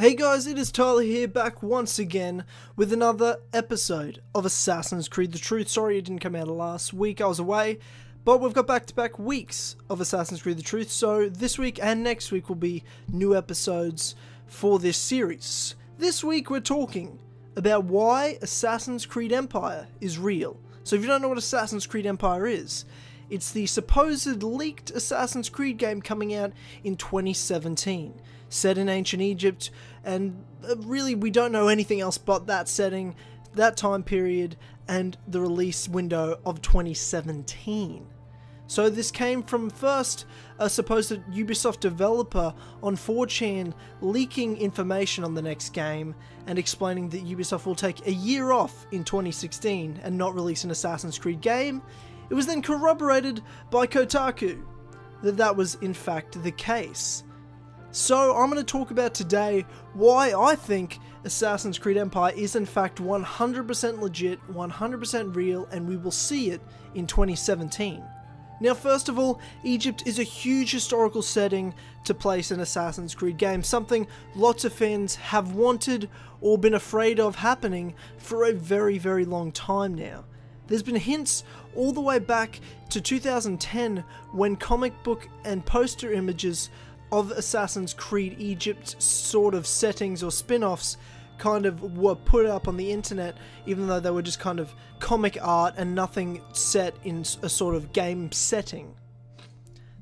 Hey guys, it is Tyler here, back once again with another episode of Assassin's Creed The Truth. Sorry it didn't come out last week, I was away, but we've got back-to-back weeks of Assassin's Creed The Truth, so this week and next week will be new episodes for this series. This week we're talking about why Assassin's Creed Empire is real. So if you don't know what Assassin's Creed Empire is, it's the supposed leaked Assassin's Creed game coming out in 2017. Set in ancient Egypt, and really we don't know anything else but that setting, that time period, and the release window of 2017. So this came from first a supposed Ubisoft developer on 4chan leaking information on the next game and explaining that Ubisoft will take a year off in 2016 and not release an Assassin's Creed game. It was then corroborated by Kotaku that that was in fact the case. So I'm going to talk about today why I think Assassin's Creed Empire is in fact 100% legit, 100% real, and we will see it in 2017. Now first of all, Egypt is a huge historical setting to place an Assassin's Creed game, something lots of fans have wanted or been afraid of happening for a very, very long time now. There's been hints all the way back to 2010 when comic book and poster images of Assassin's Creed Egypt sort of settings or spin-offs kind of were put up on the internet, even though they were just kind of comic art and nothing set in a sort of game setting.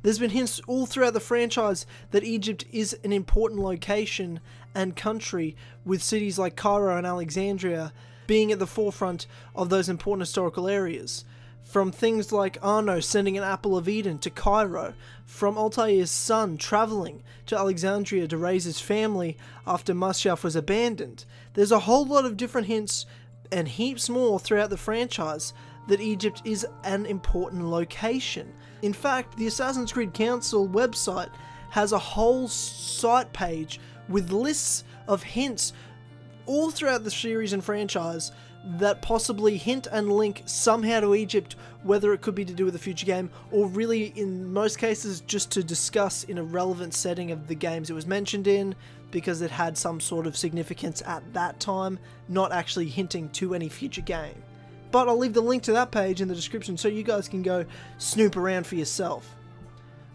There's been hints all throughout the franchise that Egypt is an important location and country, with cities like Cairo and Alexandria being at the forefront of those important historical areas. From things like Arno sending an apple of Eden to Cairo, from Altair's son travelling to Alexandria to raise his family after Masyaf was abandoned. There's a whole lot of different hints and heaps more throughout the franchise that Egypt is an important location. In fact, the Assassin's Creed Council website has a whole site page with lists of hints all throughout the series and franchise that possibly hint and link somehow to Egypt, whether it could be to do with a future game, or really in most cases just to discuss in a relevant setting of the games it was mentioned in, because it had some sort of significance at that time, not actually hinting to any future game. But I'll leave the link to that page in the description so you guys can go snoop around for yourself.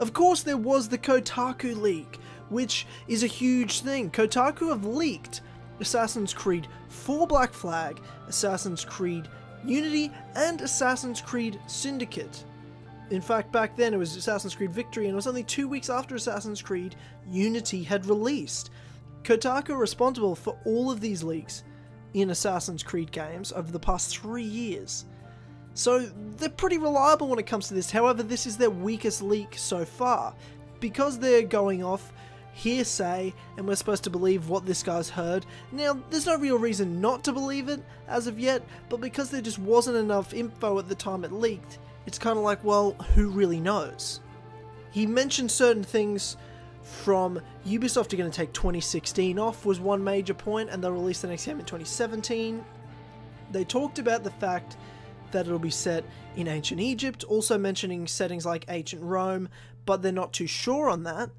Of course there was the Kotaku leak, which is a huge thing. Kotaku have leaked Assassin's Creed 4 Black Flag, Assassin's Creed Unity, and Assassin's Creed Syndicate. In fact, back then it was Assassin's Creed Victory, and it was only 2 weeks after Assassin's Creed Unity had released. Kotaku are responsible for all of these leaks in Assassin's Creed games over the past 3 years. So they're pretty reliable when it comes to this. However, this is their weakest leak so far, because they're going off hearsay and we're supposed to believe what this guy's heard. Now, there's no real reason not to believe it as of yet, but because there just wasn't enough info at the time it leaked, it's kind of like, well, who really knows? He mentioned certain things from Ubisoft are going to take 2016 off was one major point, and they'll release the next game in 2017. They talked about the fact that it'll be set in ancient Egypt, also mentioning settings like ancient Rome, but they're not too sure on that.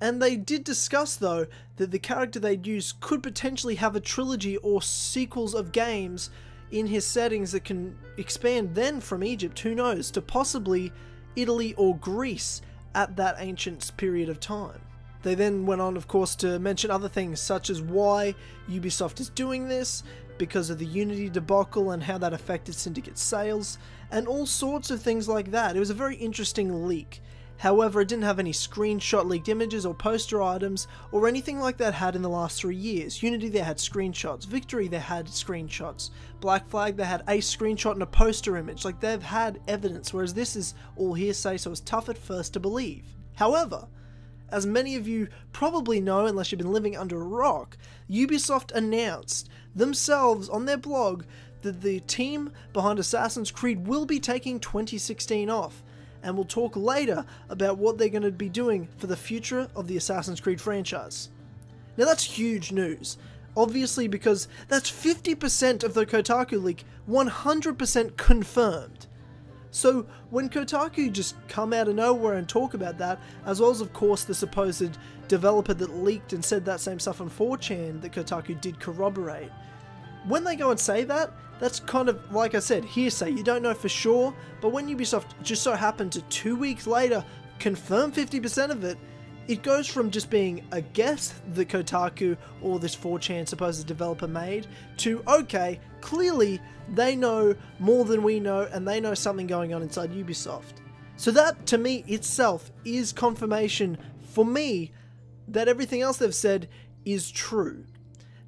And they did discuss, though, that the character they'd use could potentially have a trilogy or sequels of games in his settings that can expand then from Egypt, who knows, to possibly Italy or Greece at that ancient period of time. They then went on, of course, to mention other things, such as why Ubisoft is doing this, because of the Unity debacle and how that affected Syndicate sales, and all sorts of things like that. It was a very interesting leak. However, it didn't have any screenshot leaked images or poster items or anything like that had in the last 3 years. Unity, they had screenshots. Victory, they had screenshots. Black Flag, they had a screenshot and a poster image. Like, they've had evidence, whereas this is all hearsay, so it's tough at first to believe. However, as many of you probably know, unless you've been living under a rock, Ubisoft announced themselves on their blog that the team behind Assassin's Creed will be taking 2016 off. And we'll talk later about what they're going to be doing for the future of the Assassin's Creed franchise. Now that's huge news, obviously, because that's 50% of the Kotaku leak 100% confirmed. So when Kotaku just come out of nowhere and talk about that, as well as of course the supposed developer that leaked and said that same stuff on 4chan that Kotaku did corroborate, when they go and say that, that's kind of, like I said, hearsay. You don't know for sure, but when Ubisoft just so happened to 2 weeks later confirm 50% of it, it goes from just being a guess that Kotaku or this 4chan supposed developer made to, okay, clearly they know more than we know and they know something going on inside Ubisoft. So that, to me, itself is confirmation for me that everything else they've said is true.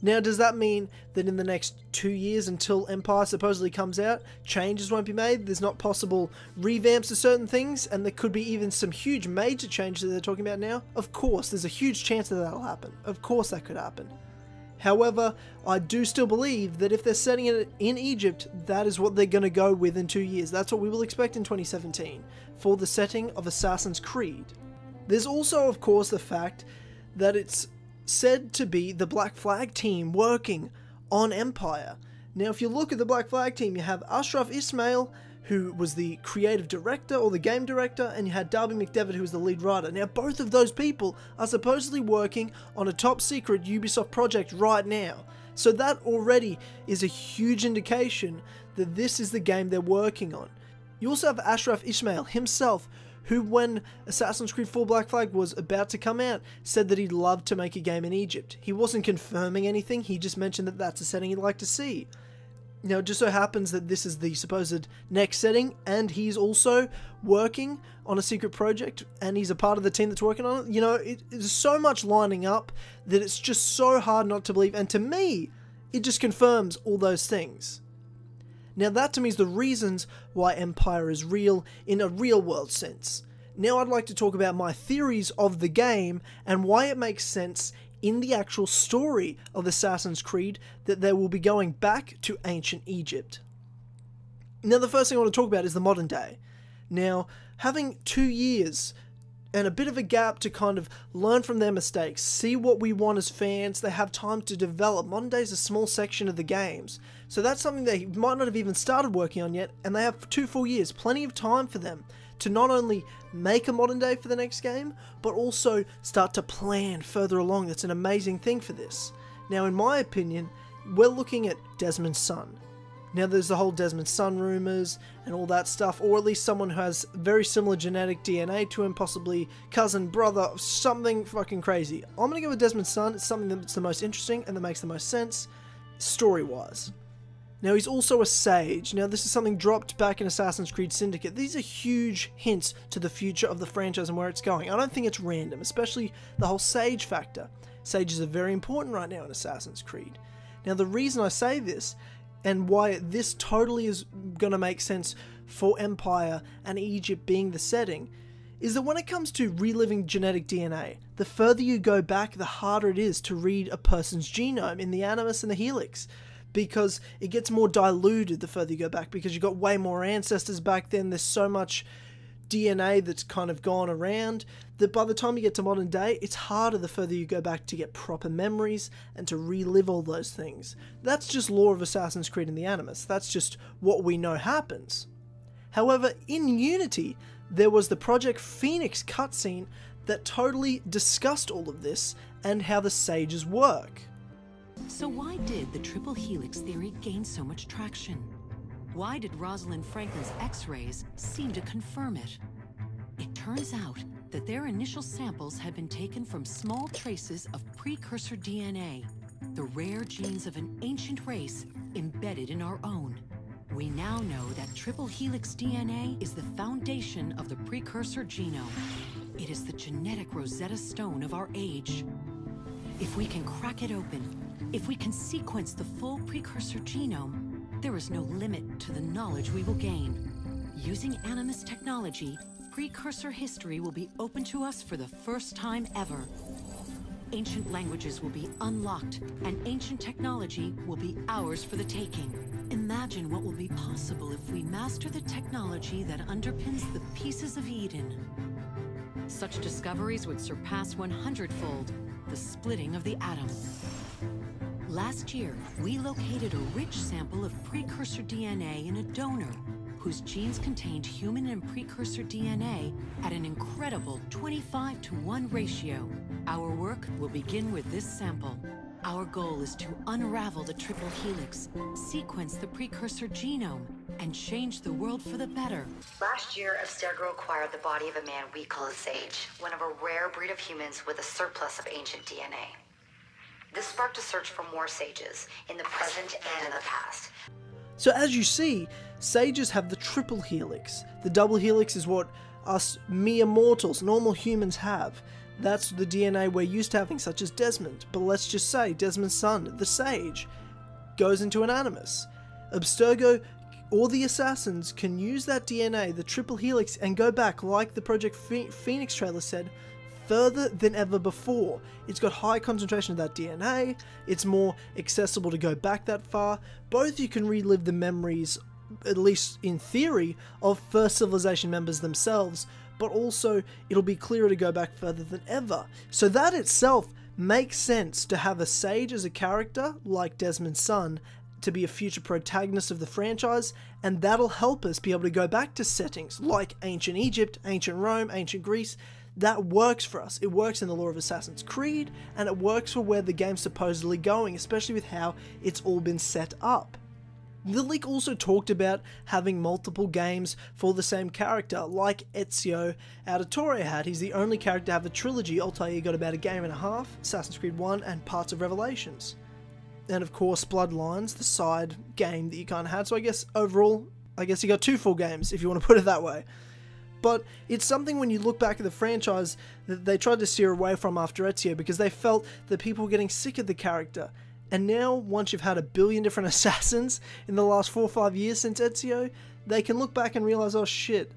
Now, does that mean that in the next 2 years until Empire supposedly comes out, changes won't be made? There's not possible revamps to certain things, and there could be even some huge major changes that they're talking about now? Of course, there's a huge chance that that'll happen. Of course that could happen. However, I do still believe that if they're setting it in Egypt, that is what they're going to go with in 2 years. That's what we will expect in 2017 for the setting of Assassin's Creed. There's also, of course, the fact that it's said to be the Black Flag team working on Empire. Now, if you look at the Black Flag team, you have Ashraf Ismail, who was the creative director or the game director, and you had Darby McDevitt, who was the lead writer. Now, both of those people are supposedly working on a top secret Ubisoft project right now. So that already is a huge indication that this is the game they're working on. You also have Ashraf Ismail himself, who, when Assassin's Creed 4 Black Flag was about to come out, said that he'd love to make a game in Egypt. He wasn't confirming anything, he just mentioned that that's a setting he'd like to see. Now, it just so happens that this is the supposed next setting, and he's also working on a secret project, and he's a part of the team that's working on it. You know, there's so much lining up that it's just so hard not to believe, and to me, it just confirms all those things. Now that to me is the reasons why Empire is real in a real world sense. Now I'd like to talk about my theories of the game and why it makes sense in the actual story of Assassin's Creed that they will be going back to ancient Egypt. Now the first thing I want to talk about is the modern day. Now, having 2 years and a bit of a gap to kind of learn from their mistakes, see what we want as fans, they have time to develop. Modern day is a small section of the games, so that's something they might not have even started working on yet, and they have 2 full years, plenty of time for them to not only make a modern day for the next game, but also start to plan further along. That's an amazing thing for this. Now, in my opinion, we're looking at Desmond's son. Now there's the whole Desmond's son rumors and all that stuff, or at least someone who has very similar genetic DNA to him, possibly cousin, brother, something fucking crazy. I'm gonna go with Desmond's son. It's something that's the most interesting and that makes the most sense, story-wise. Now he's also a sage. Now this is something dropped back in Assassin's Creed Syndicate. These are huge hints to the future of the franchise and where it's going. I don't think it's random, especially the whole sage factor. Sages are very important right now in Assassin's Creed. Now the reason I say this and why this totally is going to make sense for Empire and Egypt being the setting, is that when it comes to reliving genetic DNA, the further you go back, the harder it is to read a person's genome in the Animus and the Helix, because it gets more diluted the further you go back, because you've got way more ancestors back then, there's so much DNA that's kind of gone around, that by the time you get to modern day, it's harder the further you go back to get proper memories and to relive all those things. That's just lore of Assassin's Creed and the Animus. That's just what we know happens. However, in Unity, there was the Project Phoenix cutscene that totally discussed all of this and how the sages work. So why did the triple helix theory gain so much traction? Why did Rosalind Franklin's X-rays seem to confirm it? It turns out that their initial samples had been taken from small traces of precursor DNA, the rare genes of an ancient race embedded in our own. We now know that triple helix DNA is the foundation of the precursor genome. It is the genetic Rosetta Stone of our age. If we can crack it open, if we can sequence the full precursor genome, there is no limit to the knowledge we will gain. Using Animus technology, precursor history will be open to us for the first time ever. Ancient languages will be unlocked, and ancient technology will be ours for the taking. Imagine what will be possible if we master the technology that underpins the pieces of Eden. Such discoveries would surpass 100-fold the splitting of the atom. Last year, we located a rich sample of precursor DNA in a donor whose genes contained human and precursor DNA at an incredible 25-to-1 ratio. Our work will begin with this sample. Our goal is to unravel the triple helix, sequence the precursor genome, and change the world for the better. Last year, Abstergo acquired the body of a man we call a sage, one of a rare breed of humans with a surplus of ancient DNA. This sparked a search for more sages, in the present and in the past. So as you see, sages have the triple helix. The double helix is what us mere mortals, normal humans have. That's the DNA we're used to having, such as Desmond. But let's just say Desmond's son, the sage, goes into an animus. Abstergo or the assassins can use that DNA, the triple helix, and go back, like the Project Phoenix trailer said, further than ever before. It's got high concentration of that DNA, it's more accessible to go back that far. Both you can relive the memories, at least in theory, of First Civilization members themselves, but also it'll be clearer to go back further than ever. So that itself makes sense to have a sage as a character, like Desmond's son, to be a future protagonist of the franchise, and that'll help us be able to go back to settings like ancient Egypt, ancient Rome, ancient Greece. That works for us. It works in the lore of Assassin's Creed, and it works for where the game's supposedly going, especially with how it's all been set up. The leak also talked about having multiple games for the same character, like Ezio Auditore had. He's the only character to have a trilogy. Altair got about a game and a half, Assassin's Creed 1 and parts of Revelations. And of course Bloodlines, the side game that you kind of had. So I guess overall, I guess you got 2 full games, if you want to put it that way. But it's something when you look back at the franchise that they tried to steer away from after Ezio, because they felt that people were getting sick of the character. And now, once you've had a billion different assassins in the last 4 or 5 years since Ezio, they can look back and realize, oh shit,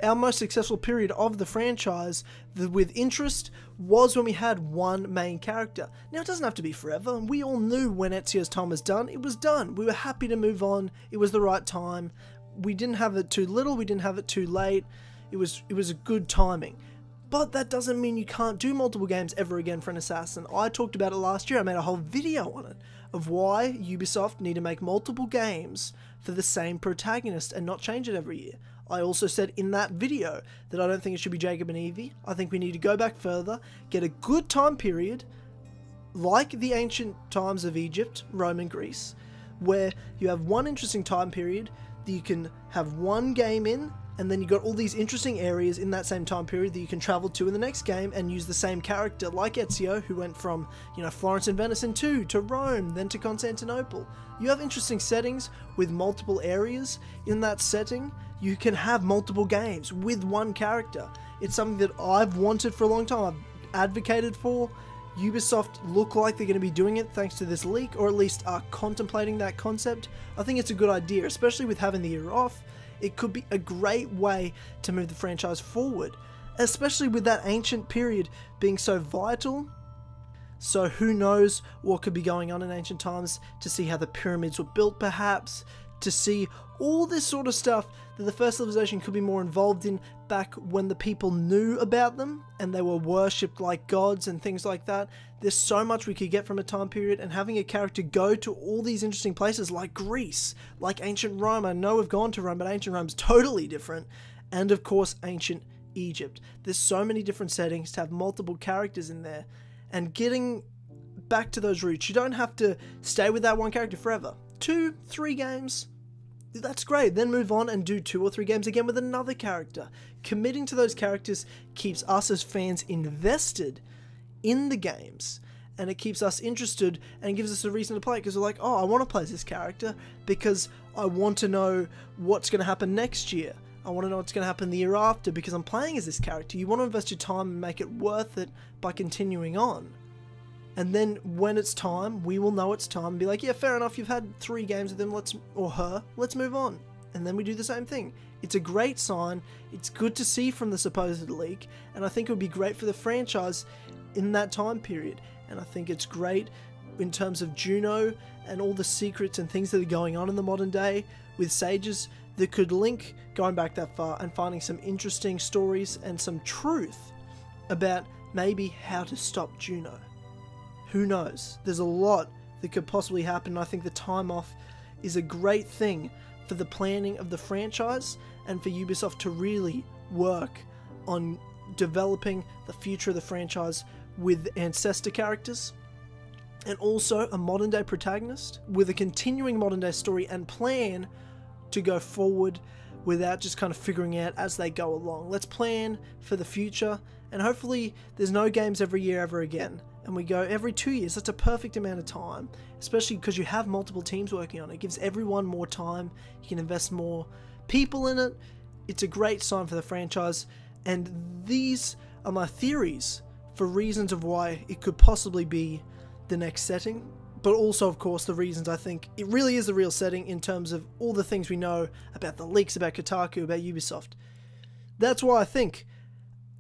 our most successful period of the franchise with interest was when we had one main character. Now, it doesn't have to be forever. We all knew when Ezio's time was done, it was done. We were happy to move on. It was the right time. We didn't have it too little, we didn't have it too late. It was a good timing. But that doesn't mean you can't do multiple games ever again for an assassin. I talked about it last year. I made a whole video on it of why Ubisoft need to make multiple games for the same protagonist and not change it every year. I also said in that video that I don't think it should be Jacob and Evie. I think we need to go back further, get a good time period, like the ancient times of Egypt, Rome and Greece, where you have one interesting time period that you can have one game in, and then you got all these interesting areas in that same time period that you can travel to in the next game and use the same character, like Ezio, who went from, Florence and Venice in 2 to Rome, then to Constantinople. You have interesting settings with multiple areas in that setting. You can have multiple games with one character. It's something that I've wanted for a long time. I've advocated for. Ubisoft look like they're going to be doing it thanks to this leak, or at least are contemplating that concept. I think it's a good idea, especially with having the year off. It could be a great way to move the franchise forward, especially with that ancient period being so vital. So who knows what could be going on in ancient times, to see how the pyramids were built perhaps, to see all this sort of stuff that the First Civilization could be more involved in back when the people knew about them and they were worshipped like gods and things like that. There's so much we could get from a time period, and having a character go to all these interesting places like Greece, like ancient Rome. I know we've gone to Rome, but ancient Rome's totally different. And of course ancient Egypt. There's so many different settings to have multiple characters in there, and getting back to those roots. You don't have to stay with that one character forever. 2, 3 games, that's great. Then move on and do 2 or 3 games again with another character. Committing to those characters keeps us as fans invested in the games, and it keeps us interested and gives us a reason to play, because we're like, oh, I want to play as this character because I want to know what's going to happen next year. I want to know what's going to happen the year after because I'm playing as this character. You want to invest your time and make it worth it by continuing on. And then when it's time, we will know it's time and be like, yeah, fair enough, you've had 3 games with him, or her, let's move on. And then we do the same thing. It's a great sign. It's good to see from the supposed leak, and I think it would be great for the franchise in that time period. And I think it's great in terms of Juno and all the secrets and things that are going on in the modern day with sages that could link going back that far and finding some interesting stories and some truth about maybe how to stop Juno. Who knows? There's a lot that could possibly happen, and I think the time off is a great thing for the planning of the franchise and for Ubisoft to really work on developing the future of the franchise with ancestor characters and also a modern day protagonist with a continuing modern day story and plan to go forward without just kind of figuring out as they go along. Let's plan for the future, and hopefully there's no games every year ever again, and we go every 2 years. That's a perfect amount of time, especially because you have multiple teams working on it. It gives everyone more time, you can invest more people in it. It's a great sign for the franchise, and these are my theories for reasons of why it could possibly be the next setting, but also of course the reasons I think it really is the real setting in terms of all the things we know about the leaks, about Kotaku, about Ubisoft. That's why I think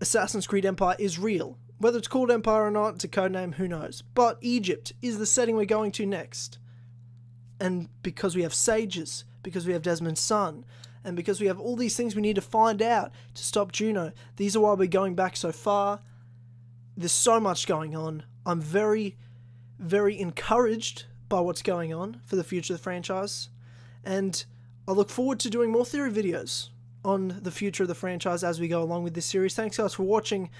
Assassin's Creed Empire is real. Whether it's called Empire or not, it's a codename, who knows. But Egypt is the setting we're going to next. And because we have sages, because we have Desmond's son, and because we have all these things we need to find out to stop Juno, these are why we're going back so far. There's so much going on. I'm very encouraged by what's going on for the future of the franchise, and I look forward to doing more theory videos on the future of the franchise as we go along with this series. Thanks guys for watching.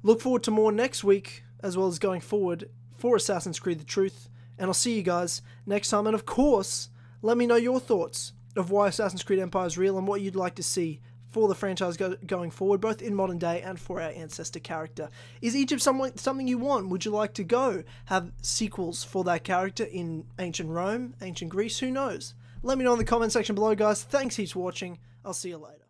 Look forward to more next week as well as going forward for Assassin's Creed The Truth, and I'll see you guys next time. And of course, let me know your thoughts of why Assassin's Creed Empire is real and what you'd like to see for the franchise going forward, both in modern day and for our ancestor character. Is Egypt something you want? Would you like to go have sequels for that character in ancient Rome, ancient Greece? Who knows? Let me know in the comment section below, guys. Thanks heaps for watching. I'll see you later.